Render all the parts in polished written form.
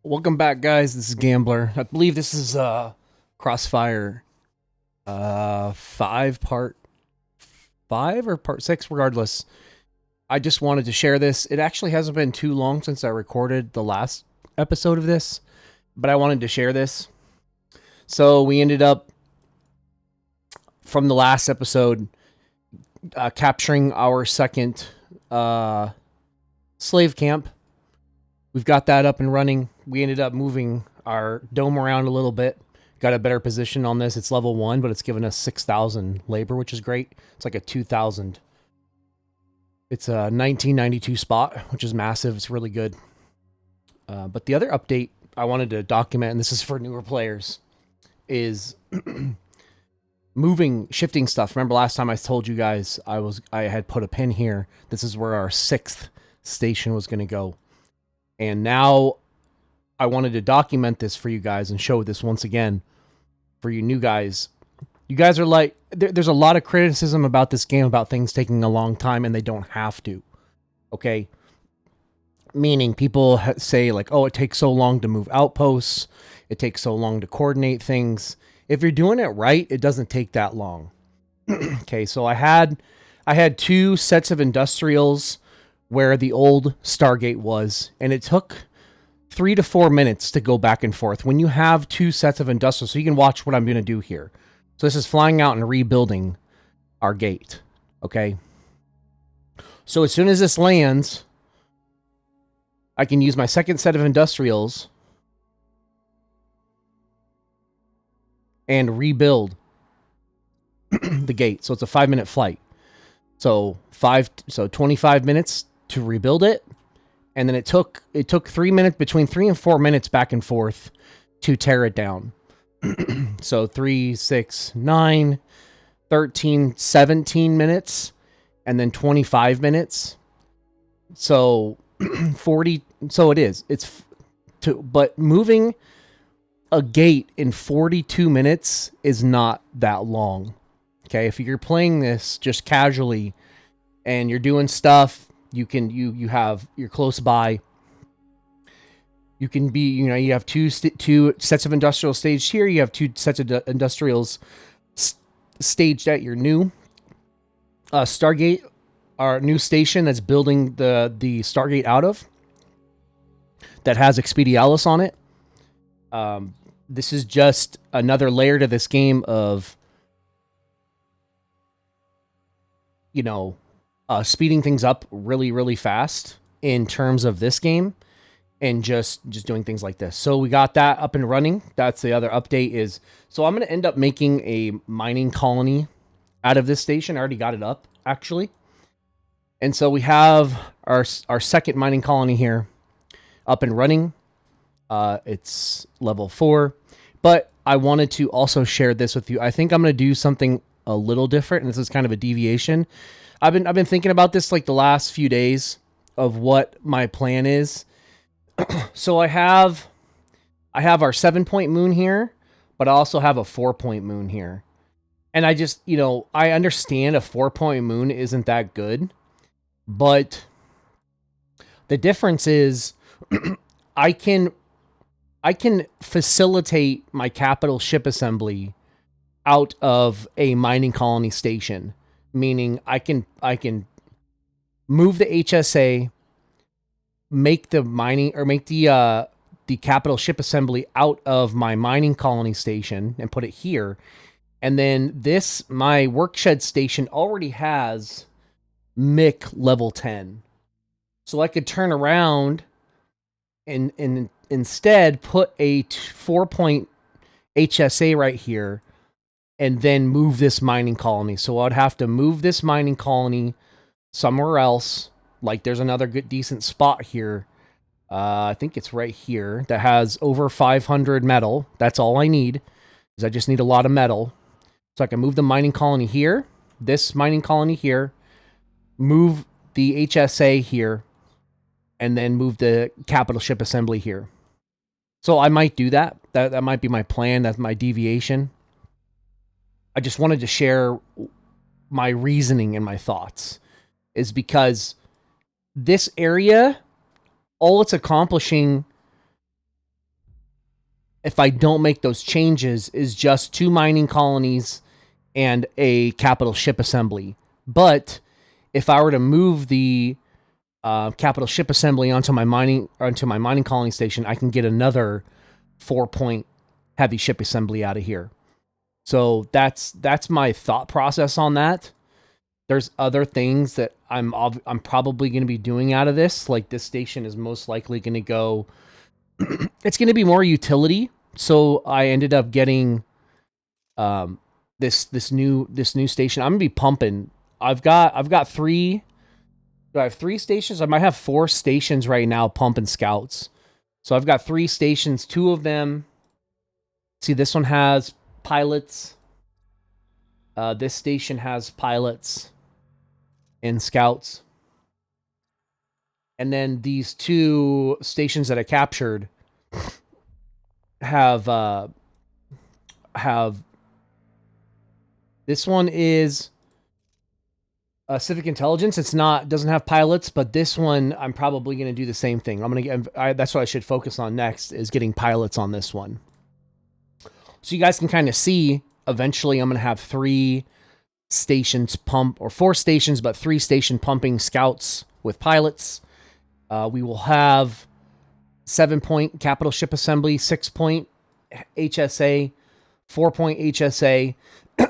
Welcome back, guys. This is Gambler. I believe this is Crossfire 5 part 5 or part 6, regardless. I just wanted to share this. It actually hasn't been too long since I recorded the last episode of this, but I wanted to share this. So we ended up from the last episode capturing our second slave camp. We've got that up and running. We ended up moving our dome around a little bit. Got a better position on this. It's level 1, but it's given us 6,000 labor, which is great. It's like a 2,000. It's a 1992 spot, which is massive. It's really good. But the other update I wanted to document, and this is for newer players, is shifting stuff. Remember last time I told you guys I had put a pin here. This is where our 6th station was going to go. And now I wanted to document this for you guys and show this once again for you new guys. You guys are like, there's a lot of criticism about this game about things taking a long time, and they don't have to. Okay? Meaning people say like, oh, it takes so long to move outposts. It takes so long to coordinate things. If you're doing it right, it doesn't take that long. Okay, so I had 2 sets of industrials where the old Stargate was, and it took 3 to 4 minutes to go back and forth. When you have 2 sets of industrials, so you can watch what I'm going to do here. So this is flying out and rebuilding our gate, okay? So as soon as this lands, I can use my second set of industrials and rebuild the gate. So it's a 5-minute flight. So 25 minutes to rebuild it, and then it took 3 minutes, between 3 and 4 minutes back and forth to tear it down. So 3, 6, 9, 13, 17 minutes, and then 25 minutes. So 40. So it is. But moving a gate in 42 minutes is not that long. Okay, if you're playing this just casually and you're doing stuff, you're close by. You can be, you have two sets of industrial staged here. You have 2 sets of industrials staged at your new Stargate, our new station that's building the Stargate out of, that has Expedialis on it. This is just another layer to this game of, speeding things up really, really fast in terms of this game, and just doing things like this. So we got that up and running. That's the other update is, so I'm going to end up making a mining colony out of this station. I already got it up, actually. And so we have our second mining colony here up and running. It's level 4. But I wanted to also share this with you. I think I'm going to do something a little different, and this is kind of a deviation. I've been thinking about this like the last few days of what my plan is. So I have our 7-point moon here, but I also have a 4-point moon here. And I just, I understand a 4-point moon isn't that good, but the difference is I can facilitate my capital ship assembly out of a mining colony station, meaning I can move the HSA, make the mining, or make the capital ship assembly out of my mining colony station and put it here. And then my workshed station already has MIC level 10. So I could turn around and instead put a 4-point HSA right here, and then move this mining colony. So I'd have to move this mining colony somewhere else. Like there's another good decent spot here. I think it's right here that has over 500 metal. That's all I need, is I just need a lot of metal. So I can move the mining colony here, this mining colony here, move the HSA here, and then move the capital ship assembly here. So I might do that. That might be my plan. That's my deviation. I just wanted to share my reasoning and my thoughts, is because this area, all it's accomplishing if I don't make those changes, is just 2 mining colonies and a capital ship assembly. But if I were to move the capital ship assembly onto my mining colony station, I can get another 4-point heavy ship assembly out of here. So that's my thought process on that. There's other things that I'm probably going to be doing out of this. Like, this station is most likely going to go. It's going to be more utility. So I ended up getting this new station. I'm gonna be pumping. I've got 3. Do I have 3 stations? I might have 4 stations right now pumping scouts. So I've got 3 stations. 2 of them. See, this one has pilots. This station has pilots and scouts. And then these 2 stations that I captured have this one is civic intelligence. It's doesn't have pilots, but this one I'm probably going to do the same thing. That's what I should focus on next, is getting pilots on this one. So you guys can kind of see, eventually I'm going to have 3 stations pump, or 4 stations, but 3 station pumping scouts with pilots. We will have 7-point capital ship assembly, 6-point HSA, 4-point HSA,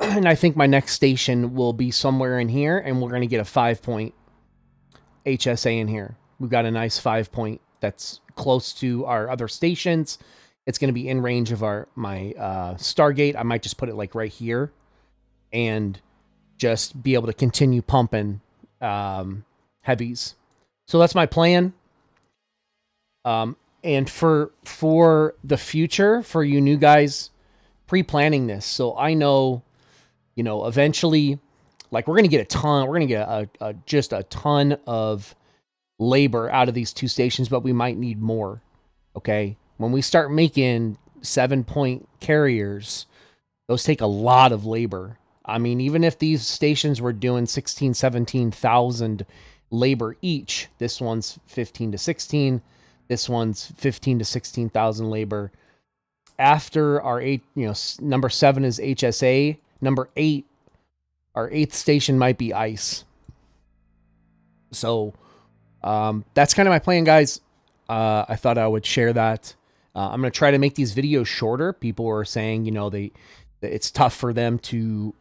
and I think my next station will be somewhere in here, and we're going to get a 5-point HSA in here. We've got a nice 5-point that's close to our other stations. It's going to be in range of my Stargate. I might just put it like right here and just be able to continue pumping heavies. So that's my plan. And for the future, for you new guys, pre-planning this. So I know, eventually, like, we're going to get just a ton of labor out of these 2 stations, but we might need more. Okay. When we start making 7-point carriers, those take a lot of labor. I mean, even if these stations were doing 16, 17,000 labor each, this one's 15 to 16, this one's 15 to 16,000 labor. After our 8, number 7 is HSA. Number 8, our 8th station might be ICE. So that's kind of my plan, guys. I thought I would share that. I'm going to try to make these videos shorter. People are saying, it's tough for them to,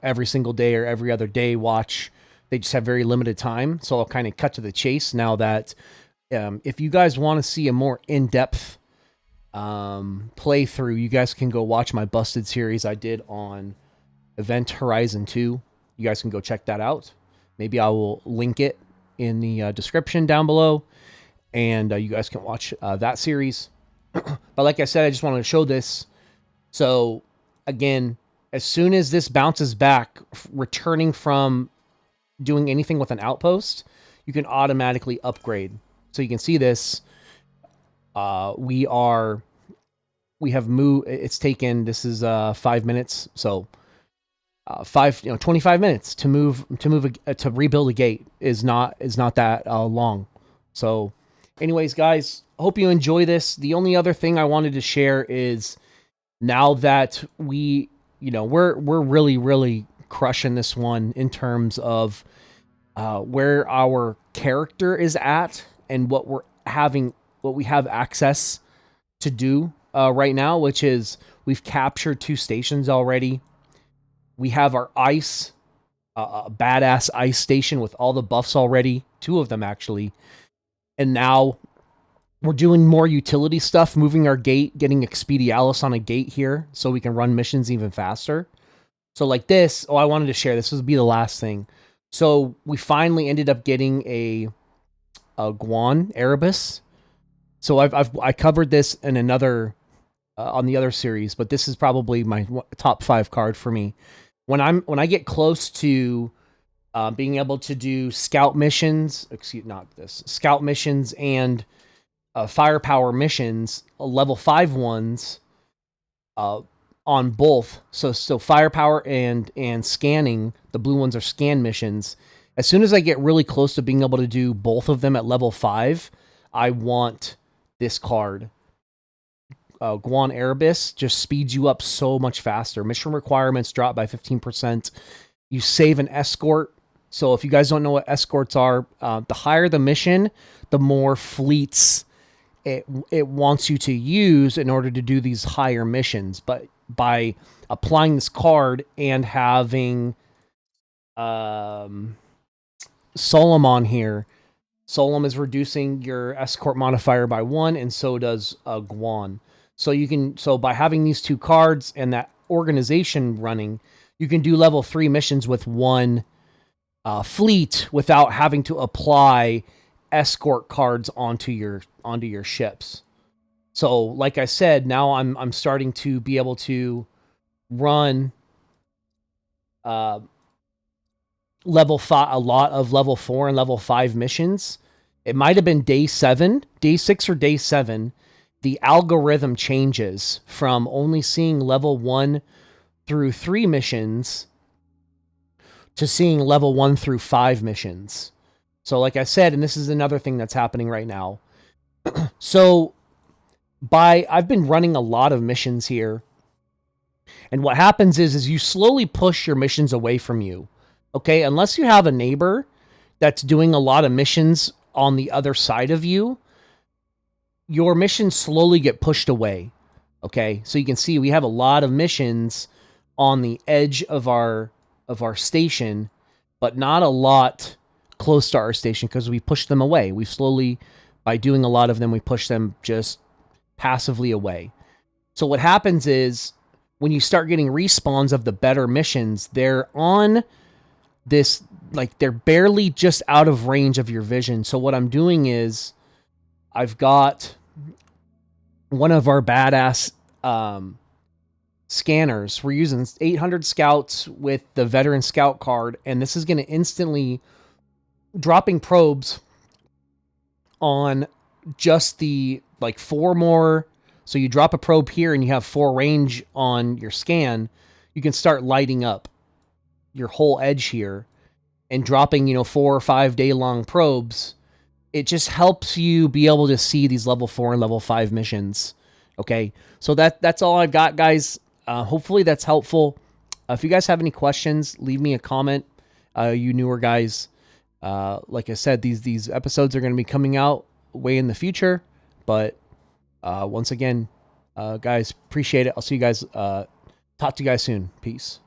every single day or every other day watch. They just have very limited time. So I'll kind of cut to the chase now that if you guys want to see a more in-depth playthrough, you guys can go watch my Busted series I did on Event Horizon 2. You guys can go check that out. Maybe I will link it in the description down below, and you guys can watch that series. But like I said, I just wanted to show this. So again, as soon as this bounces back, returning from doing anything with an outpost, you can automatically upgrade. So you can see this. We have moved. It's taken. This is 5 minutes. So 25 minutes to rebuild a gate is not that long. So, anyways, guys, hope you enjoy this. The only other thing I wanted to share is, now that we're really crushing this one in terms of where our character is at and what we have access to do right now, which is we've captured 2 stations already. We have our ICE, a badass ICE station with all the buffs already, 2 of them actually. And now we're doing more utility stuff, moving our gate, getting Expedialis on a gate here so we can run missions even faster. So like this, I wanted to share, this would be the last thing. So we finally ended up getting a Guan Erebus. So I covered this in another on the other series, but this is probably my top 5 card for me. When I get close to being able to do scout missions, scout missions and firepower missions, level 5 ones on both. So firepower and scanning, the blue ones are scan missions. As soon as I get really close to being able to do both of them at level 5, I want this card. Guan Erebus just speeds you up so much faster. Mission requirements drop by 15%. You save an escort. So if you guys don't know what escorts are, the higher the mission, the more fleets it wants you to use in order to do these higher missions. But by applying this card and having Solemn on here, Solemn is reducing your escort modifier by 1, and so does Guan. So by having these two cards and that organization running, you can do level 3 missions with one fleet without having to apply escort cards onto your ships. So, like I said, now I'm starting to be able to run level 5, a lot of level 4 and level 5 missions. It might have been day 6 or day 7. The algorithm changes from only seeing level 1 through 3 missions to seeing level 1 through 5 missions. So like I said, and this is another thing that's happening right now. So I've been running a lot of missions here. And what happens is you slowly push your missions away from you. Okay, unless you have a neighbor that's doing a lot of missions on the other side of you, your missions slowly get pushed away. Okay, so you can see we have a lot of missions on the edge of our station, but not a lot close to our station because we pushed them away. We slowly, by doing a lot of them, we push them just passively away. So what happens is when you start getting respawns of the better missions, they're on this, like, they're barely just out of range of your vision. So what I'm doing is I've got one of our badass scanners. We're using 800 scouts with the veteran scout card, and this is going to instantly dropping probes on just the, like, 4 more. So you drop a probe here and you have 4 range on your scan. You can start lighting up your whole edge here and dropping, 4 or 5 day long probes. It just helps you be able to see these level 4 and level 5 missions. Okay. So that's all I've got, guys. Hopefully that's helpful. If you guys have any questions, leave me a comment. You newer guys, like I said, these episodes are going to be coming out way in the future, but once again, guys, appreciate it. I'll see you guys, talk to you guys soon. Peace.